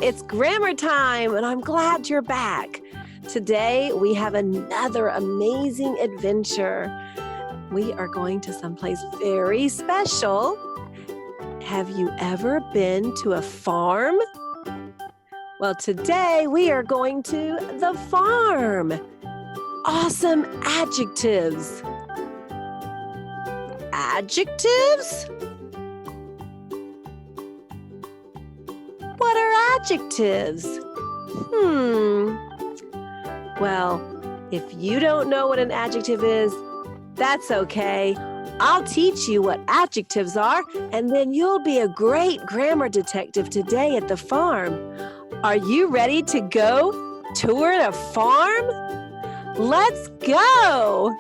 it's grammar time, and I'm glad you're back. Today, we have another amazing adventure. We are going to someplace very special. Have you ever been to a farm? Well, today we are going to the farm. Awesome adjectives. Adjectives? What are adjectives? Well, if you don't know what an adjective is, that's okay. I'll teach you what adjectives are, and then you'll be a great grammar detective today at the farm. Are you ready to go tour a farm? Let's go!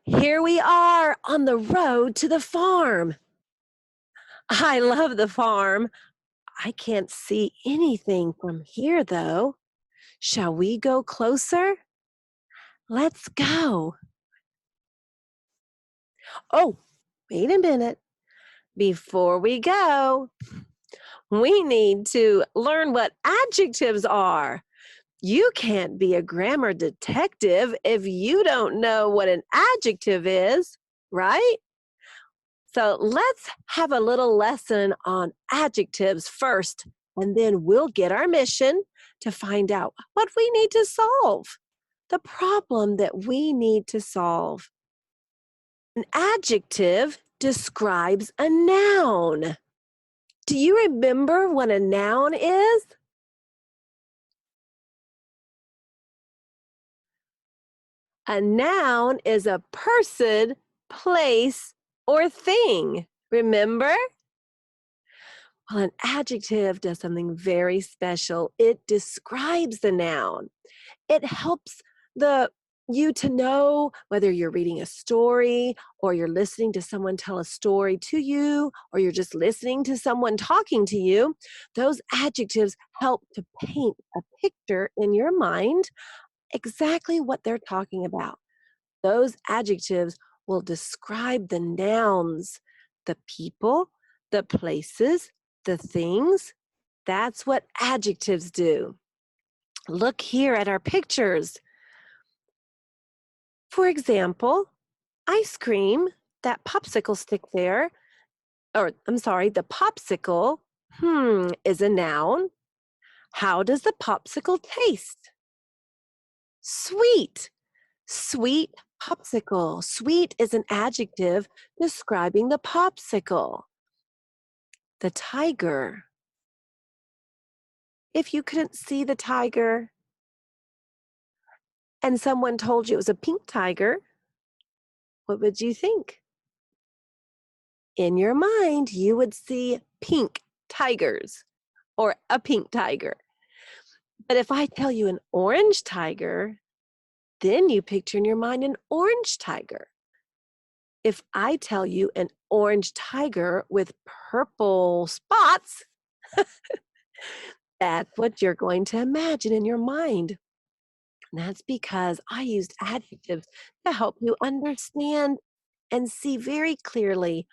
Here we are on the road to the farm. I love the farm. I can't see anything from here, though. Shall we go closer? Let's go. Oh, wait a minute. Before we go, we need to learn what adjectives are. You can't be a grammar detective if you don't know what an adjective is, right? So let's have a little lesson on adjectives first, and then we'll get our mission to find out what we need to solve, the problem that we need to solve. An adjective describes a noun. Do you remember what a noun is? A noun is a person, place, or thing. Remember? Well, an adjective does something very special. It describes the noun. It helps you to know whether you're reading a story or you're listening to someone tell a story to you or you're just listening to someone talking to you. Those adjectives help to paint a picture in your mind exactly what they're talking about. Those adjectives will describe the nouns, the people, the places, the things. That's what adjectives do. Look here at our pictures. For example, ice cream, that popsicle stick there, or I'm sorry, the popsicle, is a noun. How does the popsicle taste? Sweet. Sweet popsicle. Sweet is an adjective describing the popsicle. The tiger. If you couldn't see the tiger and someone told you it was a pink tiger, what would you think? In your mind, you would see pink tigers or a pink tiger. But if I tell you an orange tiger, then you picture in your mind an orange tiger. If I tell you an orange tiger with purple spots, That's what you're going to imagine in your mind. And that's because I used adjectives to help you understand and see very clearly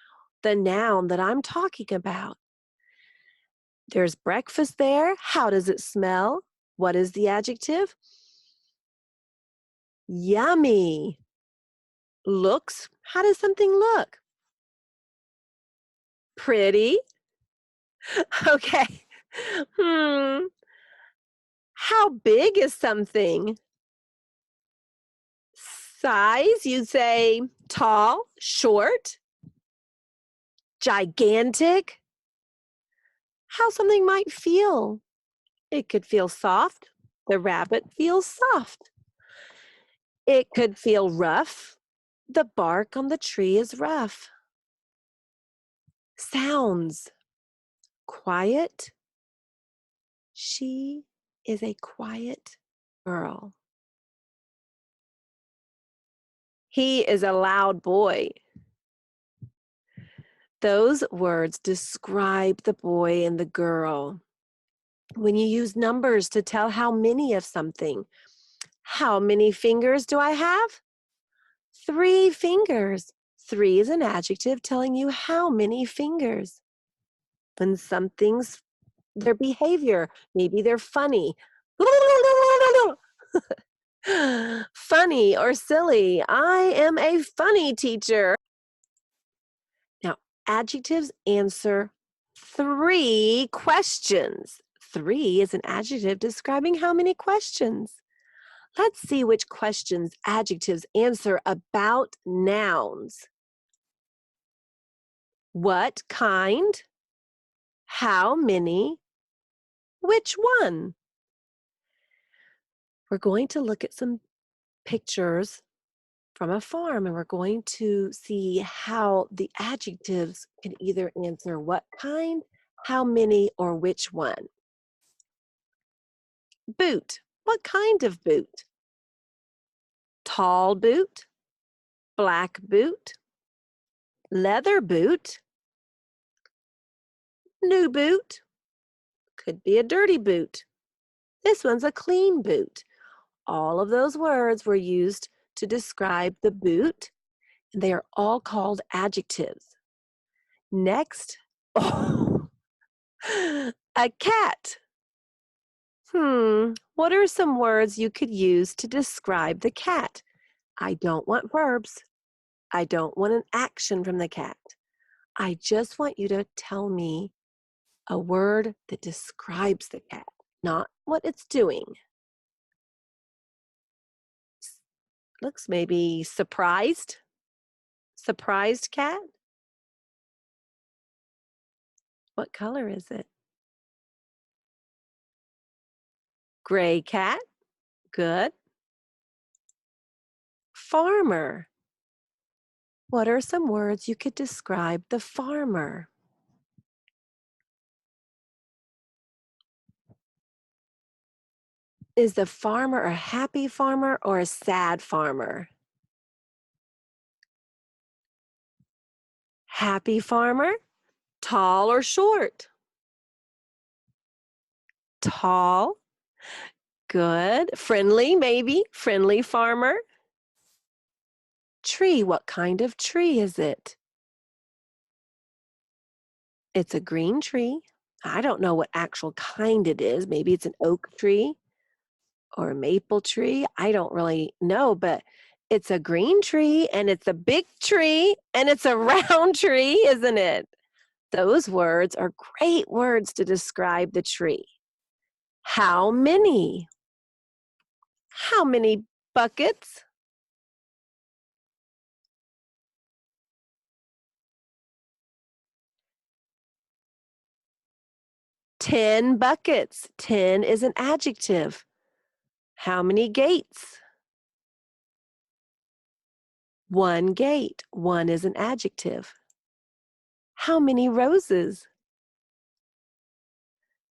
the noun that I'm talking about. There's breakfast there. How does it smell? What is the adjective? Yummy. Looks. How does something look? Pretty. Okay. Hmm. How big is something? Size, you'd say tall, short, gigantic. How something might feel. It could feel soft. The rabbit feels soft. It could feel rough. The bark on the tree is rough. Sounds. Quiet. She is a quiet girl. He is a loud boy. Those words describe the boy and the girl. When you use numbers to tell how many of something, how many fingers do I have? 3 fingers. 3 is an adjective telling you how many fingers. When something's their behavior, maybe they're funny. Funny or silly. I am a funny teacher. Now, adjectives answer 3 questions. 3 is an adjective describing how many questions. Let's see which questions adjectives answer about nouns. What kind? How many? Which one? We're going to look at some pictures from a farm and we're going to see how the adjectives can either answer what kind, how many, or which one. Boot. What kind of boot? Tall boot, black boot, leather boot, new boot, could be a dirty boot. This one's a clean boot. All of those words were used to describe the boot, and they are all called adjectives. Next, oh, a cat. What are some words you could use to describe the cat? I don't want verbs. I don't want an action from the cat. I just want you to tell me a word that describes the cat, not what it's doing. Looks maybe surprised. Surprised cat? What color is it? Gray cat. Good. Farmer. What are some words you could describe the farmer? Is the farmer a happy farmer or a sad farmer? Happy farmer? Tall or short? Tall. Good. Friendly, maybe. Friendly farmer. Tree. What kind of tree is it? It's a green tree. I don't know what actual kind it is. Maybe it's an oak tree or a maple tree. I don't really know, but it's a green tree and it's a big tree and it's a round tree, isn't it? Those words are great words to describe the tree. How many? How many buckets? 10 buckets. 10 is an adjective. How many gates? 1 gate. 1 is an adjective. How many roses?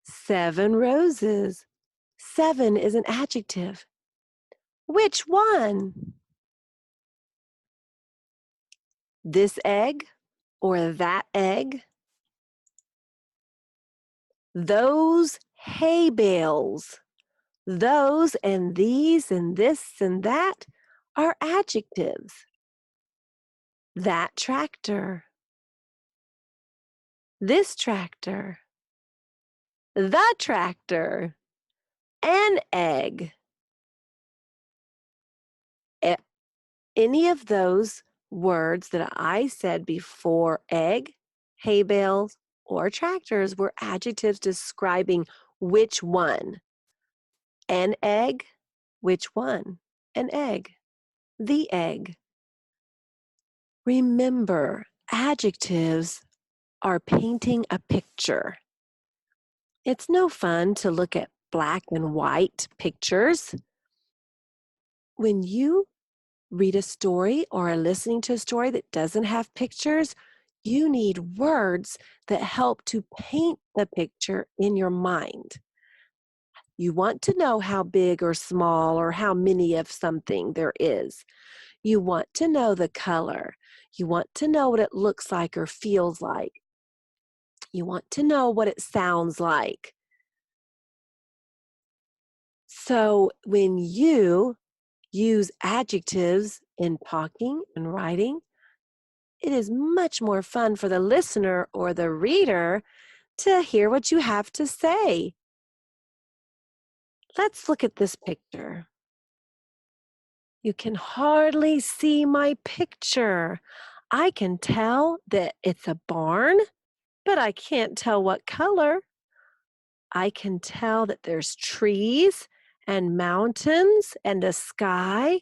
7 roses. 7 is an adjective. Which one? This egg or that egg? Those hay bales. Those and these and this and that are adjectives. That tractor, this tractor, the tractor, an egg. A- Any of those words that I said before egg, hay bales, or tractors were adjectives describing which one. An egg, which one? An egg, the egg. Remember, adjectives are painting a picture. It's no fun to look at black and white pictures. When you read a story or are listening to a story that doesn't have pictures, you need words that help to paint the picture in your mind. You want to know how big or small or how many of something there is. You want to know the color. You want to know what it looks like or feels like. You want to know what it sounds like. So when you use adjectives in talking and writing, it is much more fun for the listener or the reader to hear what you have to say. Let's look at this picture. You can hardly see my picture. I can tell that it's a barn, but I can't tell what color. I can tell that there's trees and mountains and a sky,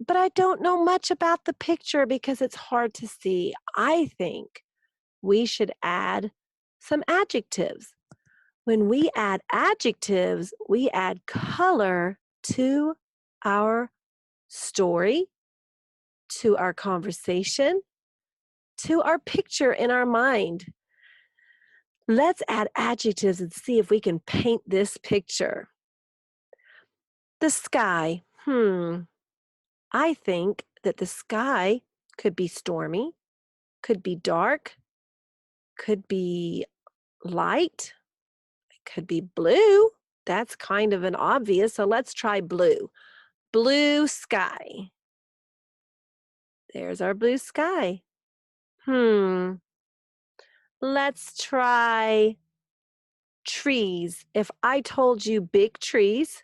but I don't know much about the picture because it's hard to see. I think we should add some adjectives. When we add adjectives, we add color to our story, to our conversation, to our picture in our mind. Let's add adjectives and see if we can paint this picture. The sky. I think that the sky could be stormy, could be dark, could be light, it could be blue. That's kind of an obvious, so let's try blue. Blue sky. There's our blue sky. Hmm. Let's try trees. If I told you big trees,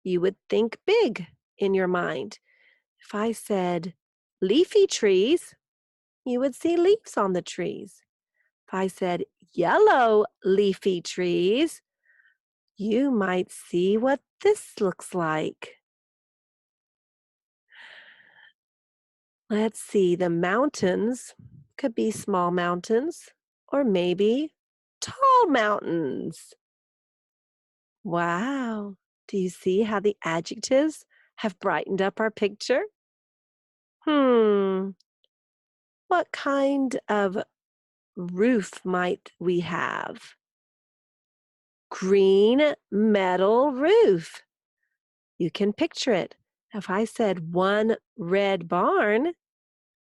you would think big in your mind. If I said leafy trees, you would see leaves on the trees. If I said yellow leafy trees, you might see what this looks like. Let's see, the mountains could be small mountains or maybe tall mountains. Wow. Do you see how the adjectives have brightened up our picture? Hmm. What kind of roof might we have? Green metal roof. You can picture it. If I said one red barn,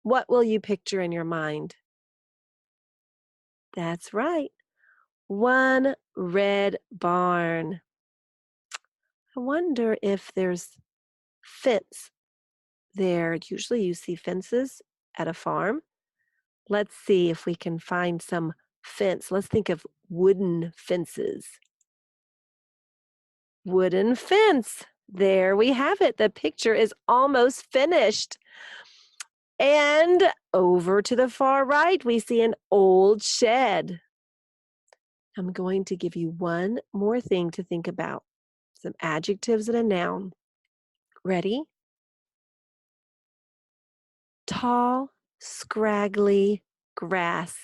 what will you picture in your mind? That's right. One red barn. I wonder if there's fence there. Usually you see fences at a farm. Let's see if we can find some fence. Let's think of wooden fences. Wooden fence. There we have it. The picture is almost finished. And over to the far right, we see an old shed. I'm going to give you one more thing to think about. Some adjectives and a noun. Ready? Tall, scraggly grass.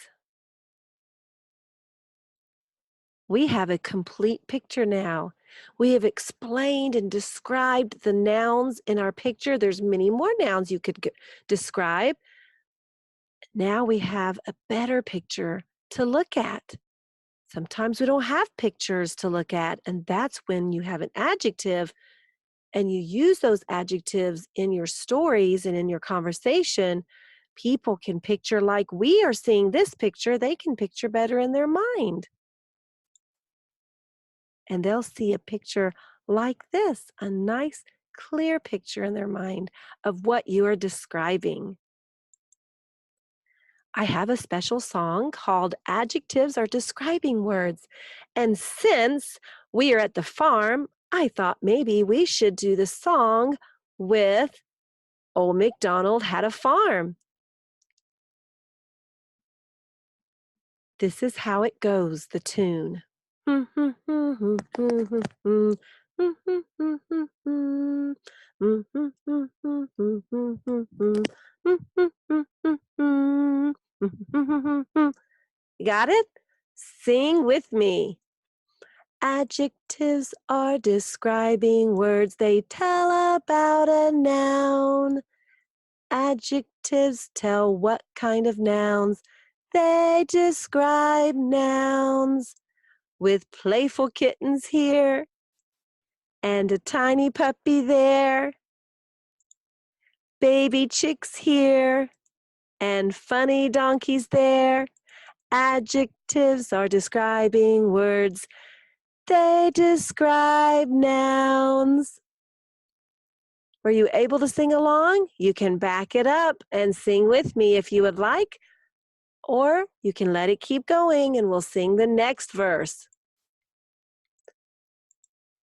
We have a complete picture now. We have explained and described the nouns in our picture. There's many more nouns you could describe. Now we have a better picture to look at. Sometimes we don't have pictures to look at, and that's when you have an adjective and you use those adjectives in your stories and in your conversation. People can picture like we are seeing this picture, they can picture better in their mind. and they'll see a picture like this, a nice, clear picture in their mind of what you are describing. I have a special song called Adjectives Are Describing Words. And since we are at the farm, I thought maybe we should do the song with Old MacDonald Had a Farm. This is how it goes, the tune. Got it? Sing with me. Adjectives are describing words, they tell about a noun. Adjectives tell what kind of nouns, they describe nouns. With playful kittens here and a tiny puppy there, baby chicks here and funny donkeys there. Adjectives are describing words, they describe nouns. Were you able to sing along? You can back it up and sing with me if you would like, or you can let it keep going and we'll sing the next verse.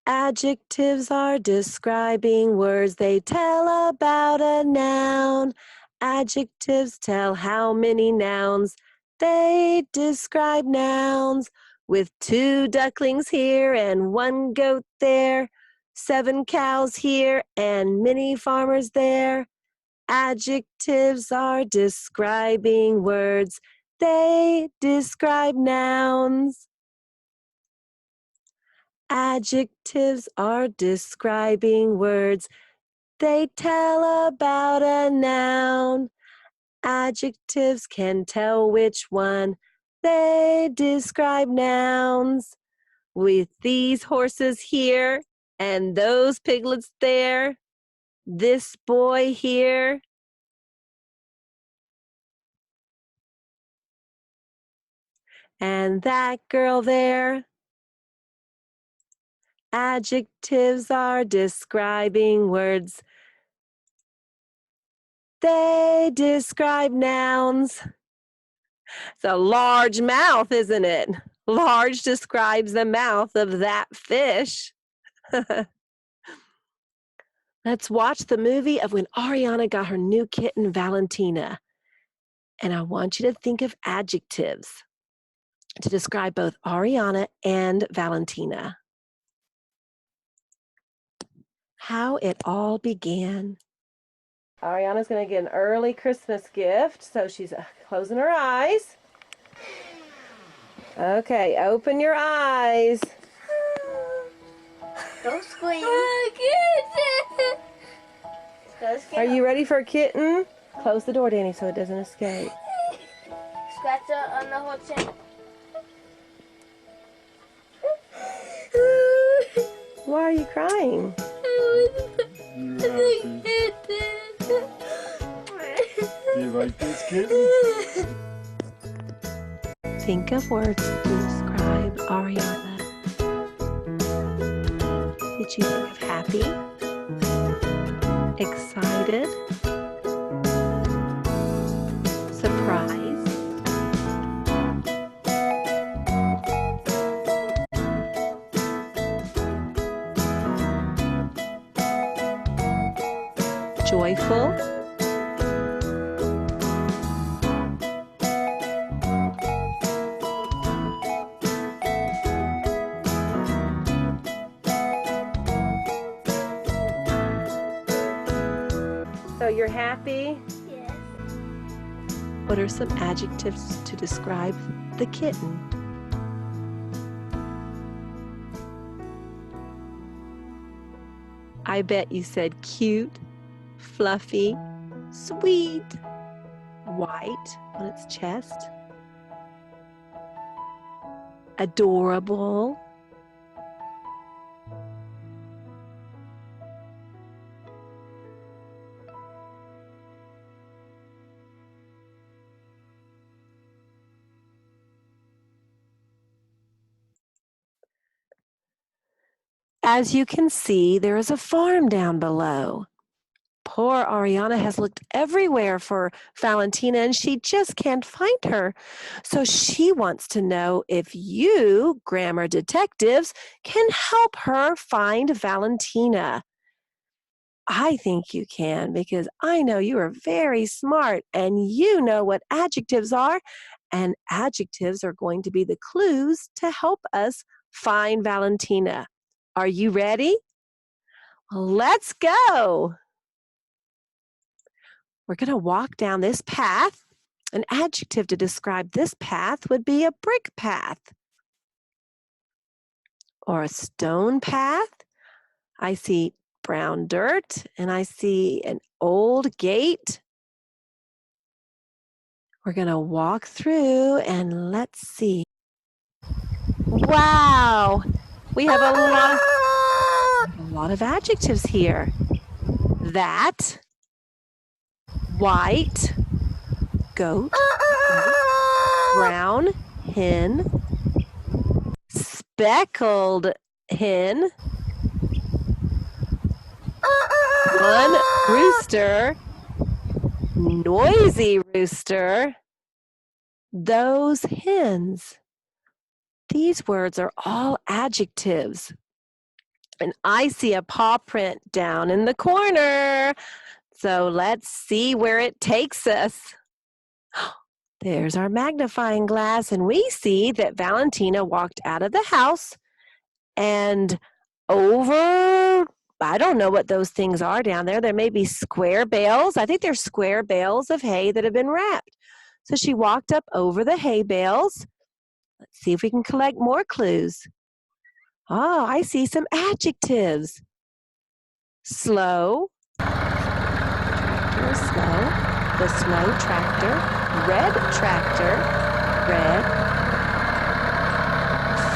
Adjectives are describing words, they tell about a noun. Adjectives tell how many nouns, they describe nouns. With 2 ducklings here and 1 goat there, 7 cows here and many farmers there. Adjectives are describing words, they describe nouns. Adjectives are describing words, they tell about a noun. Adjectives can tell which one, they describe nouns. With these horses here and those piglets there, this boy here and that girl there. Adjectives are describing words, they describe nouns. It's a large mouth, isn't it? Large describes the mouth of that fish. Let's watch the movie of when Ariana got her new kitten, Valentina. And I want you to think of adjectives to describe both Ariana and Valentina. How it all began. Ariana's going to get an early Christmas gift, so she's closing her eyes. Okay, open your eyes. Don't scream. Are you ready for a kitten? Close the door, Danny, so it doesn't escape. Scratch it on the whole chin. Why are you crying? Do you like this kitten? Think of words to describe Ariana. Did you think of happy? Excited? Surprised? Joyful? So you're happy? Yes. What are some adjectives to describe the kitten? I bet you said cute, fluffy, sweet, white on its chest, adorable, As you can see, there is a farm down below. Poor Ariana has looked everywhere for Valentina and she just can't find her. So she wants to know if you, grammar detectives, can help her find Valentina. I think you can because I know you are very smart and you know what adjectives are, and adjectives are going to be the clues to help us find Valentina. Are you ready? Let's go. We're going to walk down this path. An adjective to describe this path would be a brick path or a stone path. I see brown dirt and I see an old gate. We're going to walk through and let's see. Wow, we have a lot of adjectives here. That, white, goat, brown, hen, speckled hen, one rooster, noisy rooster, those hens. These words are all adjectives. And I see a paw print down in the corner. So let's see where it takes us. There's our magnifying glass, and we see that Valentina walked out of the house and over, I don't know what those things are down there. There may be square bales. I think they're square bales of hay that have been wrapped. So she walked up over the hay bales. Let's see if we can collect more clues. Oh, I see some adjectives. Slow, tractor is slow. The slow tractor, red tractor, red.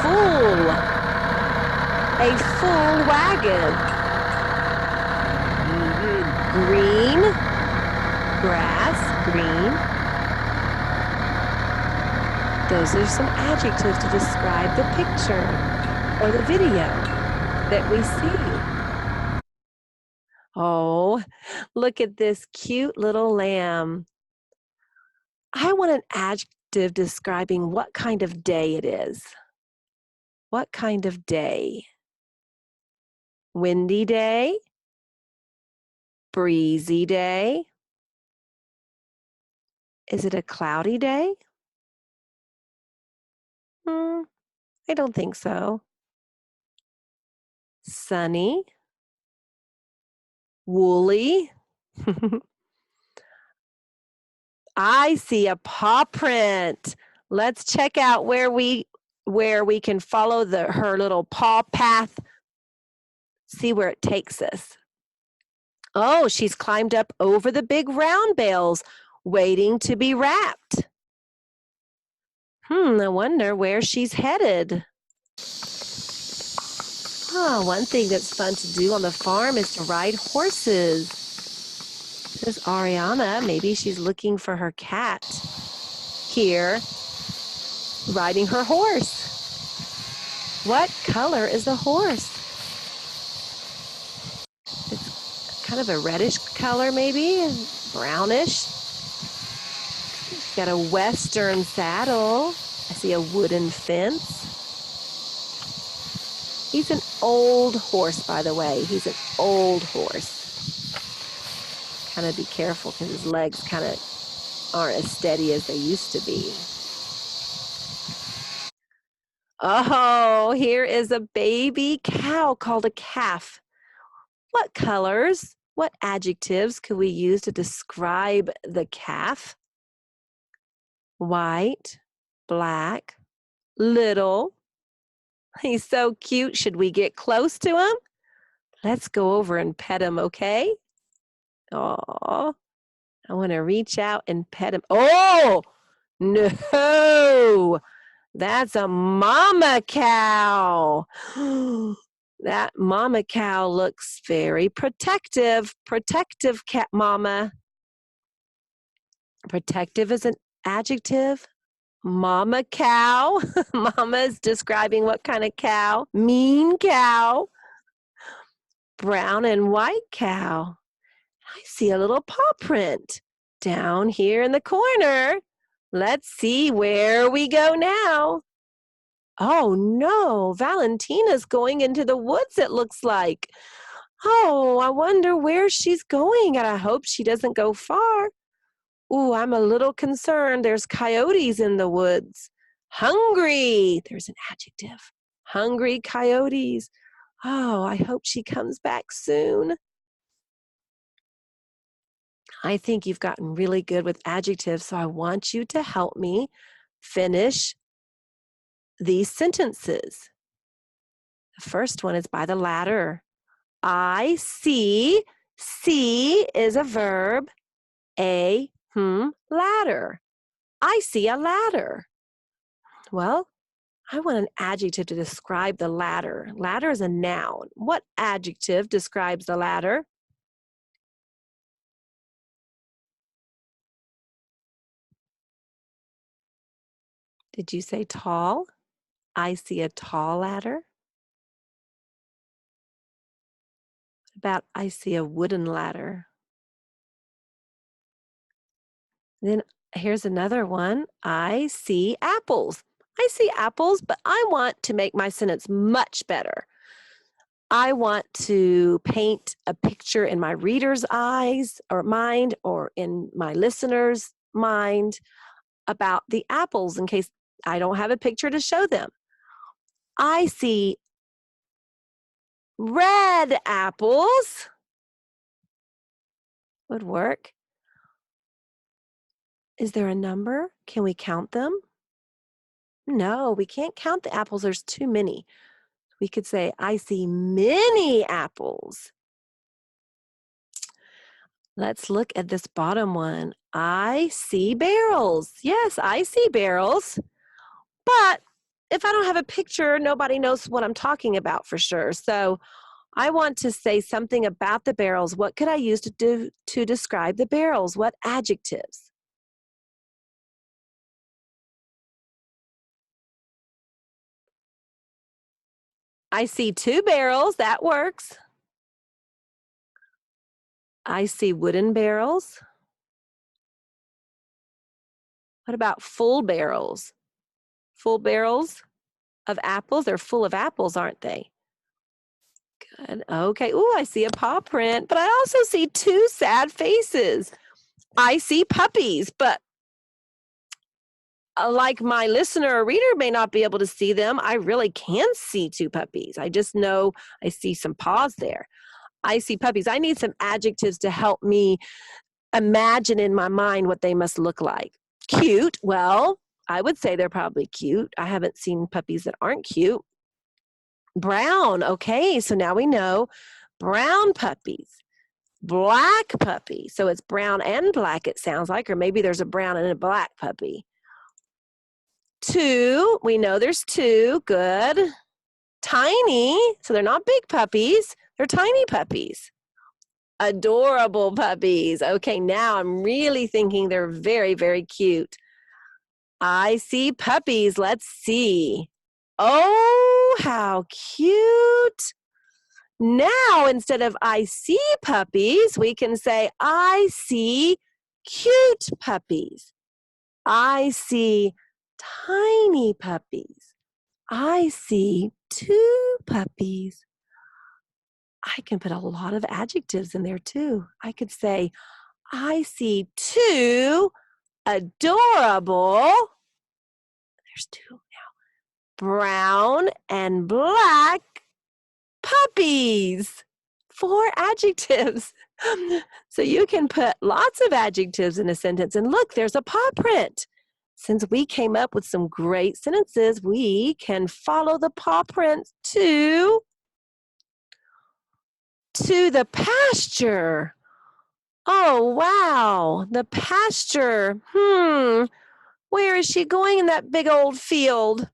Full, a full wagon. Green, grass, green. Those are some adjectives to describe the picture or the video that we see. Oh, look at this cute little lamb. I want an adjective describing what kind of day it is. What kind of day? Windy day? Breezy day? Is it a cloudy day? I don't think so. Sunny? Woolly? I see a paw print. Let's check out where we can follow her little paw path. See where it takes us. Oh, she's climbed up over the big round bales, waiting to be wrapped. I wonder where she's headed. Oh, one thing that's fun to do on the farm is to ride horses. This is Ariana. Maybe she's looking for her cat here, riding her horse. What color is the horse? It's kind of a reddish color, maybe, brownish. She's got a western saddle. I see a wooden fence. He's an old horse, by the way. He's an old horse. Kind of be careful because his legs kind of aren't as steady as they used to be. Oh, here is a baby cow called a calf. What colors, what adjectives could we use to describe the calf? White, black, little. He's so cute. Should we get close to him? Let's go over and pet him, okay? Oh, I want to reach out and pet him. Oh, no, that's a mama cow. That mama cow looks very protective. Protective cat mama. Protective is an adjective. Mama cow. Mama is describing what kind of cow? Mean cow. Brown and white cow. I see a little paw print down here in the corner. Let's see where we go now. Oh no, Valentina's going into the woods, it looks like. Oh, I wonder where she's going, and I hope she doesn't go far. Ooh, I'm a little concerned. There's coyotes in the woods. Hungry. There's an adjective. Hungry coyotes. Oh, I hope she comes back soon. I think you've gotten really good with adjectives, so I want you to help me finish these sentences. The first one is by the ladder. I see. See is a verb. Ladder. I see a ladder. Well, I want an adjective to describe the ladder. Ladder is a noun. What adjective describes the ladder? Did you say tall? I see a tall ladder. What about I see a wooden ladder? Then here's another one. I see apples. I see apples, but I want to make my sentence much better. I want to paint a picture in my reader's eyes or mind or in my listener's mind about the apples in case I don't have a picture to show them. I see red apples. Would work. Is there a number? Can we count them? No, we can't count the apples. There's too many. We could say, I see many apples. Let's look at this bottom one. I see barrels. Yes, I see barrels. But if I don't have a picture, nobody knows what I'm talking about for sure. So I want to say something about the barrels. What could I use to describe the barrels? What adjectives? I see 2 barrels. That works. I see wooden barrels. What about full barrels? Full barrels of apples? They're full of apples, aren't they? Good. Okay. Ooh, I see a paw print, but I also see 2 sad faces. I see puppies, but like my listener or reader may not be able to see them, I really can see 2 puppies. I just know I see some paws there. I see puppies. I need some adjectives to help me imagine in my mind what they must look like. Cute. Well, I would say they're probably cute. I haven't seen puppies that aren't cute. Brown. Okay, so now we know brown puppies. Black puppy. So it's brown and black, it sounds like, or maybe there's a brown and a black puppy. 2. We know there's 2. Good. Tiny. So they're not big puppies. They're tiny puppies. Adorable puppies. Okay, now I'm really thinking they're very, very cute. I see puppies. Let's see. Oh, how cute. Now, instead of I see puppies, we can say I see cute puppies. I see tiny puppies. I see 2 puppies. I can put a lot of adjectives in there too. I could say, I see 2 adorable, there's 2 now, brown and black puppies. 4 adjectives. So you can put lots of adjectives in a sentence. And look, there's a paw print. Since we came up with some great sentences, we can follow the paw print to the pasture. Oh, wow, the pasture. Where is she going in that big old field?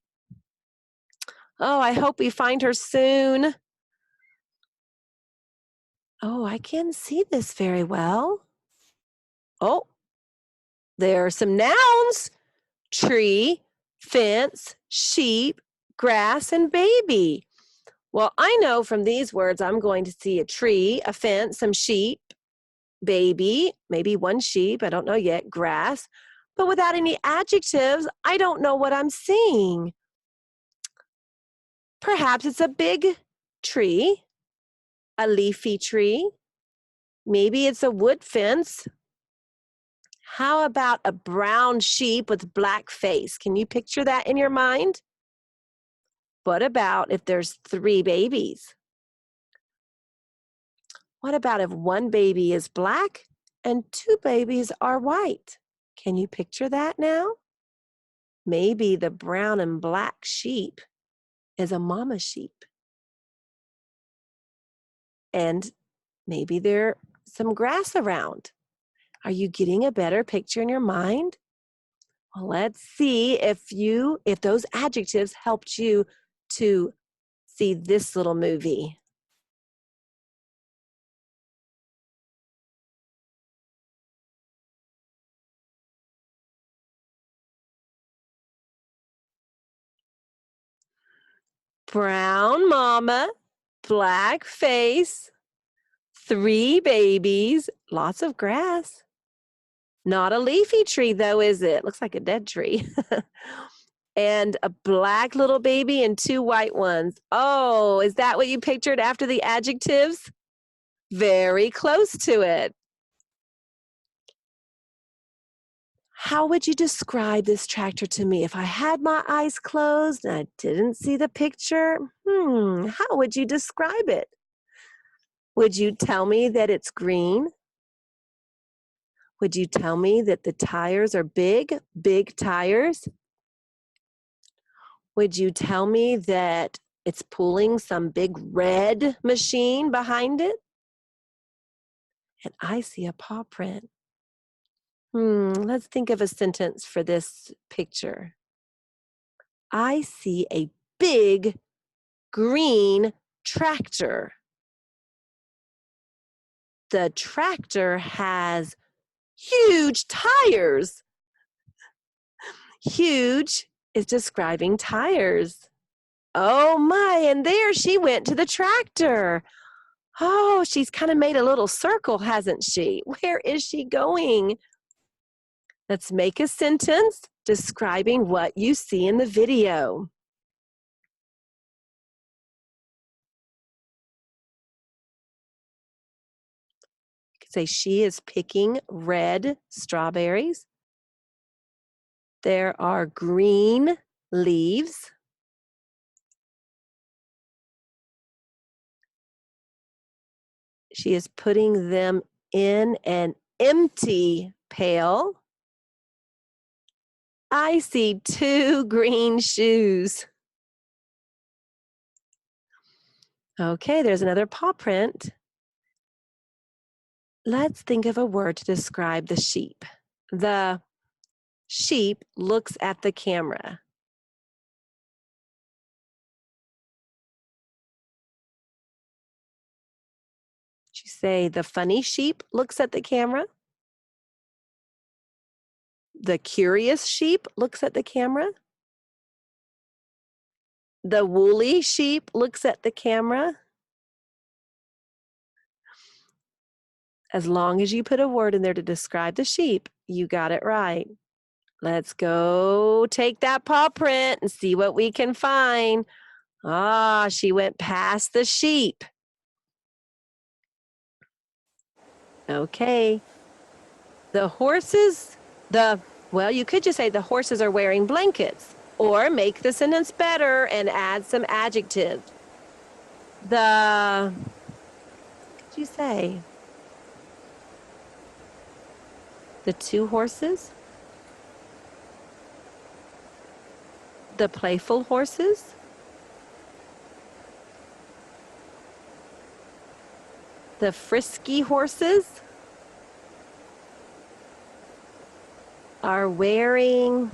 Oh, I hope we find her soon. Oh, I can't see this very well. Oh, there are some nouns. Tree, fence, sheep, grass, and baby. Well, I know from these words I'm going to see a tree, a fence, some sheep, baby, maybe one sheep, I don't know yet, grass. But without any adjectives, I don't know what I'm seeing. Perhaps it's a big tree, a leafy tree. Maybe it's a wood fence. How about a brown sheep with black face? Can you picture that in your mind? What about if there's 3 babies? What about if one baby is black and 2 babies are white? Can you picture that now? Maybe the brown and black sheep is a mama sheep. And maybe there's some grass around. Are you getting a better picture in your mind? Well, let's see if those adjectives helped you to see this little movie. Brown mama, black face, 3 babies, lots of grass. Not a leafy tree though, is it? Looks like a dead tree. And a black little baby and 2 white ones. Oh, is that what you pictured after the adjectives? Very close to it. How would you describe this tractor to me? If I had my eyes closed and I didn't see the picture, how would you describe it? Would you tell me that it's green? Would you tell me that the tires are big, big tires? Would you tell me that it's pulling some big red machine behind it? And I see a paw print. Let's think of a sentence for this picture. I see a big green tractor. The tractor has huge tires. Huge is describing tires. Oh my, and there she went to the tractor. Oh, she's kind of made a little circle, hasn't she? Where is she going? Let's make a sentence describing what you see in the video. You could say she is picking red strawberries. There are green leaves. She is putting them in an empty pail. I see 2 green shoes. Okay, there's another paw print. Let's think of a word to describe the sheep. The sheep looks at the camera. You say the funny sheep looks at the camera. The curious sheep looks at the camera. The woolly sheep looks at the camera. As long as you put a word in there to describe the sheep, you got it right. Let's go take that paw print and see what we can find. Ah, she went past the sheep. Okay. The horses, well, you could just say the horses are wearing blankets, or make the sentence better and add some adjectives. What did you say? The 2 horses? The playful horses? The frisky horses are wearing,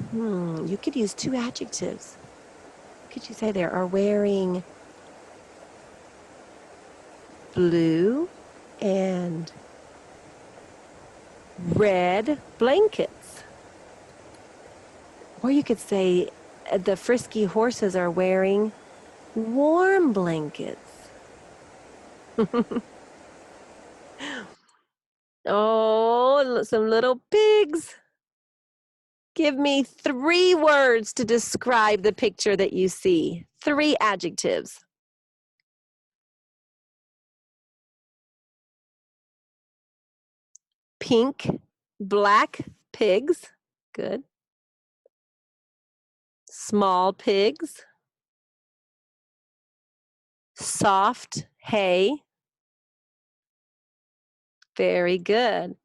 you could use 2 adjectives. What could you say there? Are wearing blue and red blankets. Or you could say the frisky horses are wearing warm blankets. Oh, some little pigs. Give me 3 words to describe the picture that you see. 3 adjectives. Pink, black pigs. Good. Small pigs. Soft hay. Very good.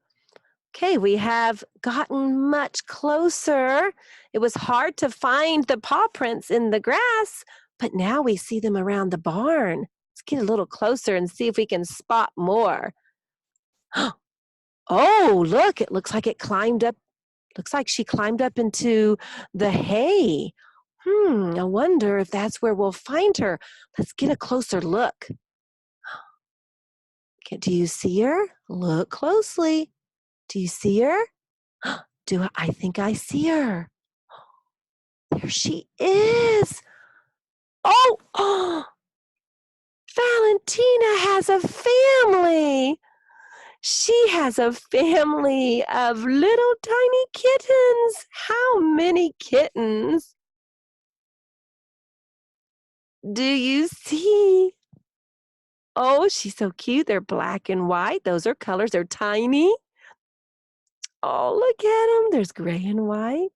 Okay, we have gotten much closer. It was hard to find the paw prints in the grass, but now we see them around the barn. Let's get a little closer and see if we can spot more. Oh, look, it looks like it climbed up. Looks like she climbed up into the hay. I wonder if that's where we'll find her. Let's get a closer look. Okay, do you see her? Look closely. Do you see her? I think I see her. There she is. Oh, oh, Valentina has a family. She has a family of little tiny kittens. How many kittens do you see? Oh, she's so cute. They're black and white. Those are colors. They're tiny. Oh, look at them. There's gray and white.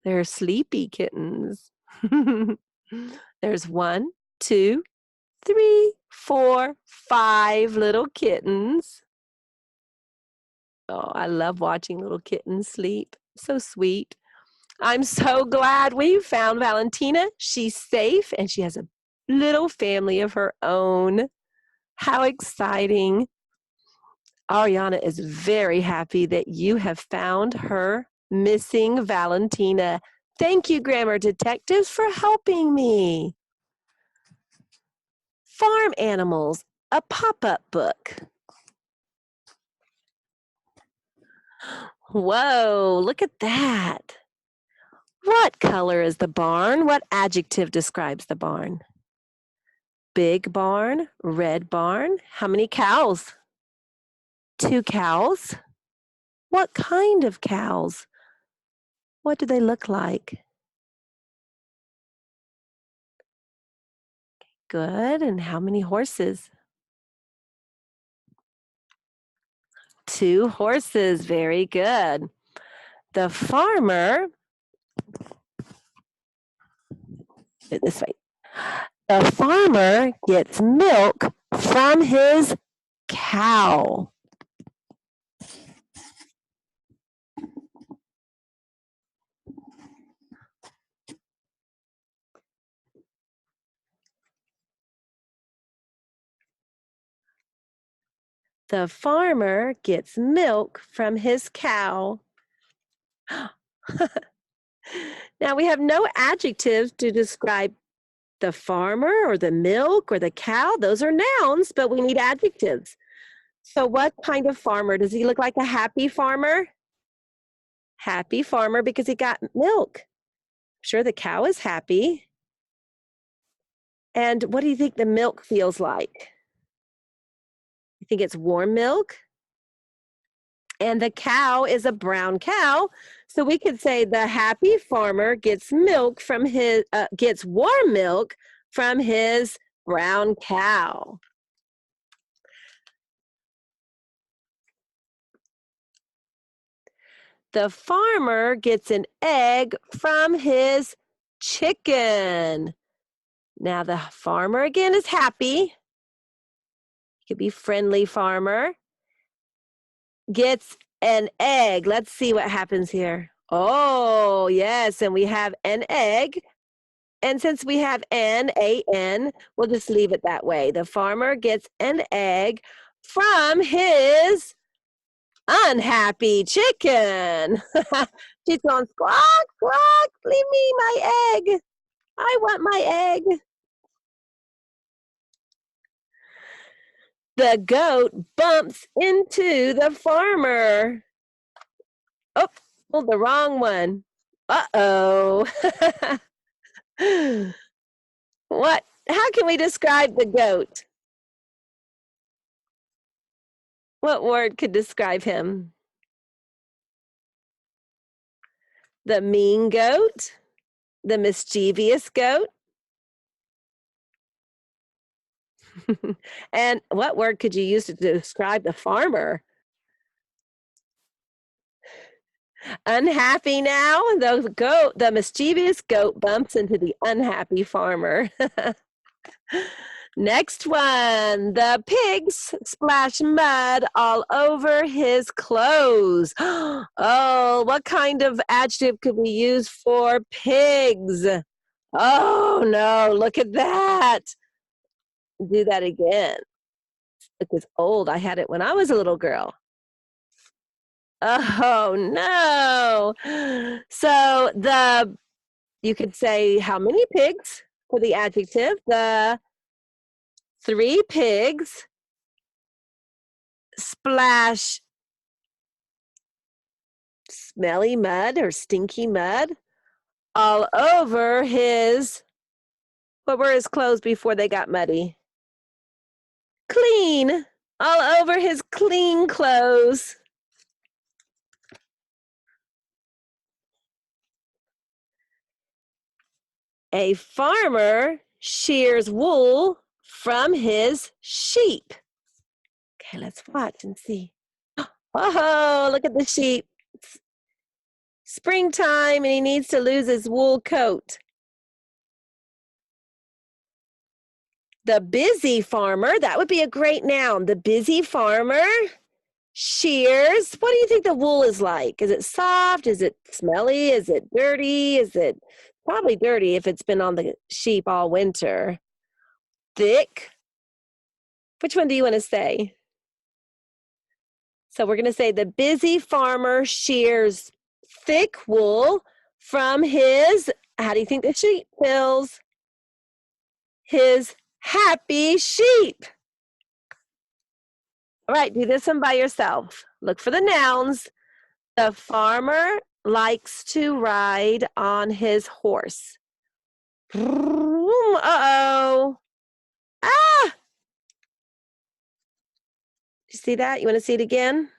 They're sleepy kittens. There's 1, 2, 3, 4, 5 little kittens. Oh, I love watching little kittens sleep. So sweet. I'm so glad we found Valentina. She's safe and she has a little family of her own. How exciting. Ariana is very happy that you have found her missing Valentina. Thank you, Grammar Detectives, for helping me. Farm Animals, a pop-up book. Whoa, look at that. What color is the barn? What adjective describes the barn? Big barn, red barn. How many cows? 2 cows. What kind of cows? What do they look like? Good. And how many horses? 2 horses. Very good. The farmer, this way. The farmer gets milk from his cow. The farmer gets milk from his cow. Now we have no adjectives to describe the farmer or the milk or the cow. Those are nouns, but we need adjectives. So what kind of farmer? Does he look like a happy farmer? Happy farmer because he got milk. Sure, the cow is happy. And what do you think the milk feels like? You think it's warm milk? And the cow is a brown cow. So we could say the happy farmer gets milk from gets warm milk from his brown cow. The farmer gets an egg from his chicken. Now the farmer again is happy. He could be friendly farmer. Gets an egg. Let's see what happens here. Oh, yes, and we have an egg. And since we have N-A-N, we'll just leave it that way. The farmer gets an egg from his unhappy chicken. She's going, squawk, squawk, leave me my egg. I want my egg. The goat bumps into the farmer. Oh, pulled the wrong one. Uh-oh. How can we describe the goat? What word could describe him? The mean goat? The mischievous goat? And what word could you use to describe the farmer? Unhappy now? The mischievous goat bumps into the unhappy farmer. Next one. The pigs splash mud all over his clothes. Oh, what kind of adjective could we use for pigs? Oh, no, look at that. Do that again. It was old. I had it when I was a little girl. Oh, no. So you could say how many pigs for the adjective. The 3 pigs splash smelly mud or stinky mud all over what were his clothes before they got muddy? Clean. All over his clean clothes. A farmer shears wool from his sheep. Okay, let's watch and see. Oh, look at the sheep. It's springtime and he needs to lose his wool coat. The busy farmer, that would be a great noun. The busy farmer shears. What do you think the wool is like? Is it soft? Is it smelly? Is it dirty? Is it probably dirty if it's been on the sheep all winter? Thick? Which one do you want to say? So we're going to say the busy farmer shears thick wool from how do you think the sheep feels? His happy sheep. All right, do this one by yourself. Look for the nouns. The farmer likes to ride on his horse. Uh-oh. Ah! You see that? You want to see it again?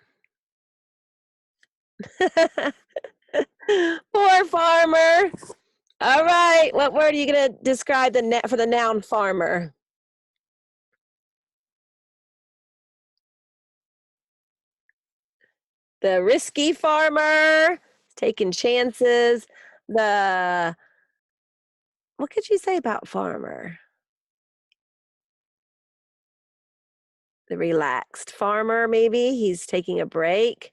Poor farmer. All right, what word are you going to describe for the noun farmer? The risky farmer, taking chances. What could you say about farmer? The relaxed farmer, maybe. He's taking a break.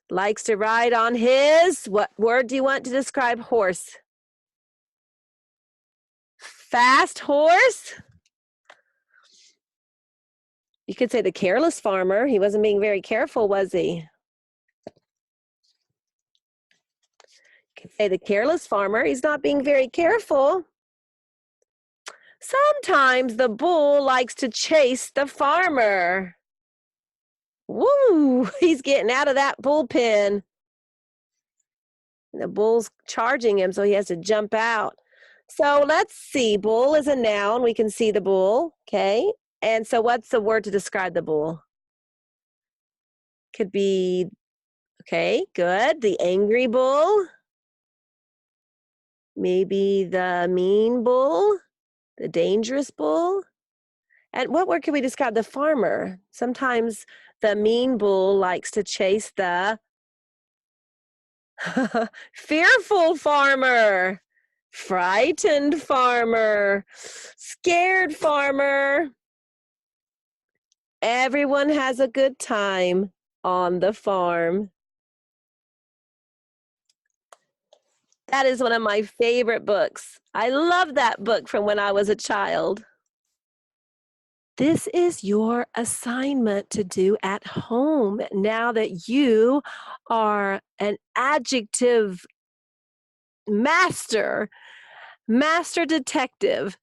Likes to ride on what word do you want to describe horse? Fast horse? You could say the careless farmer. He wasn't being very careful, was he? You could say the careless farmer. He's not being very careful. Sometimes the bull likes to chase the farmer. Woo! He's getting out of that bullpen. The bull's charging him, so he has to jump out. So let's see. Bull is a noun. We can see the bull. Okay. And so what's the word to describe the bull? Could be, okay, good. The angry bull. Maybe the mean bull. The dangerous bull. And what word can we describe the farmer? Sometimes the mean bull likes to chase the fearful farmer, frightened farmer, scared farmer. Everyone has a good time on the farm. That is one of my favorite books. I love that book from when I was a child. This is your assignment to do at home now that you are an adjective master detective.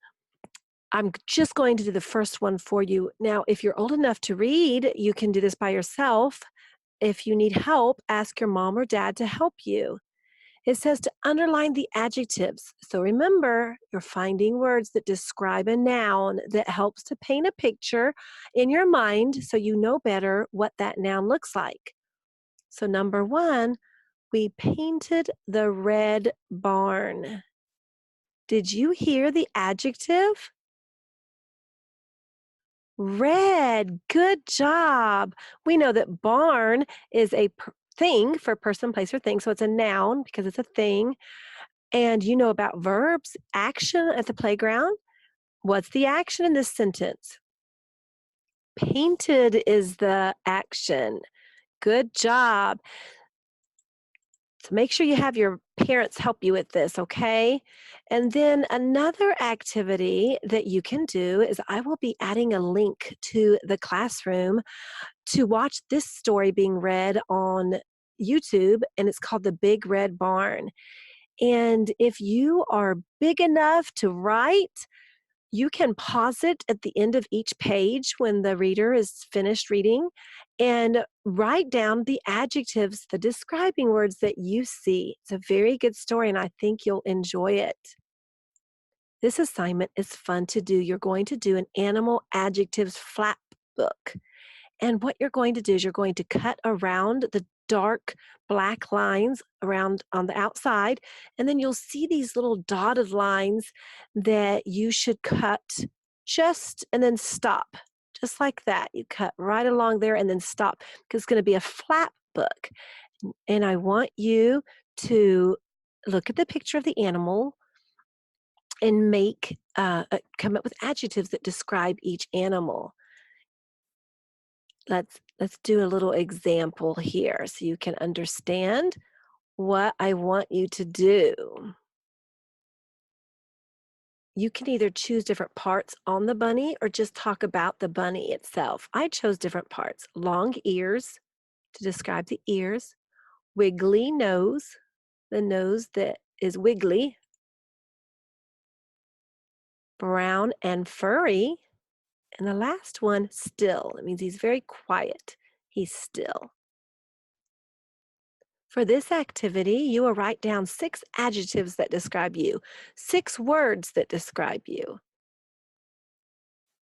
I'm just going to do the first one for you. Now, if you're old enough to read, you can do this by yourself. If you need help, ask your mom or dad to help you. It says to underline the adjectives. So remember, you're finding words that describe a noun that helps to paint a picture in your mind so you know better what that noun looks like. So number 1, we painted the red barn. Did you hear the adjective? Red. Good job. We know that barn is a thing for person, place, or thing. So it's a noun because it's a thing. And you know about verbs, action at the playground. What's the action in this sentence? Painted is the action. Good job. So make sure you have your parents help you with this, okay? And then another activity that you can do is I will be adding a link to the classroom to watch this story being read on YouTube, and it's called The Big Red Barn. And if you are big enough to write, you can pause it at the end of each page when the reader is finished reading and write down the adjectives, the describing words that you see. It's a very good story, and I think you'll enjoy it. This assignment is fun to do. You're going to do an animal adjectives flap book. And what you're going to do is you're going to cut around the dark black lines around on the outside, and then you'll see these little dotted lines that you should cut just and then stop. Just like that. You cut right along there and then stop because it's going to be a flap book. And I want you to look at the picture of the animal and come up with adjectives that describe each animal. Let's do a little example here so you can understand what I want you to do. You can either choose different parts on the bunny or just talk about the bunny itself. I chose different parts. Long ears to describe the ears, wiggly nose, the nose that is wiggly, brown and furry, and the last one, still. It means he's very quiet. He's still. For this activity, you will write down 6 adjectives that describe you, 6 words that describe you.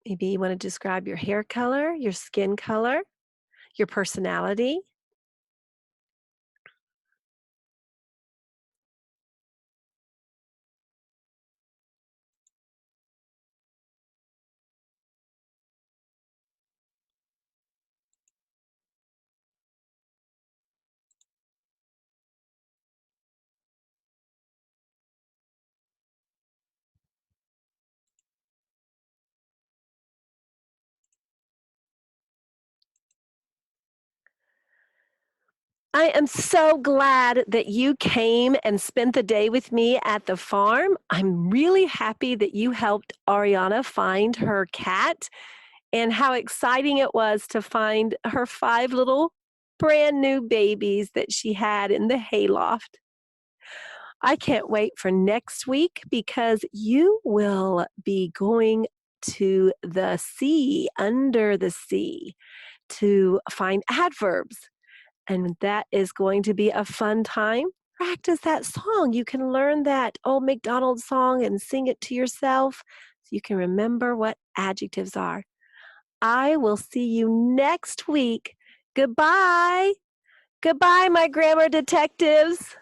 Maybe you want to describe your hair color, your skin color, your personality. I am so glad that you came and spent the day with me at the farm. I'm really happy that you helped Ariana find her cat and how exciting it was to find her 5 little brand new babies that she had in the hayloft. I can't wait for next week because you will be going to the sea, under the sea, to find adverbs. And that is going to be a fun time. Practice that song. You can learn that old McDonald song and sing it to yourself so you can remember what adjectives are. I will see you next week. Goodbye. Goodbye, my grammar detectives.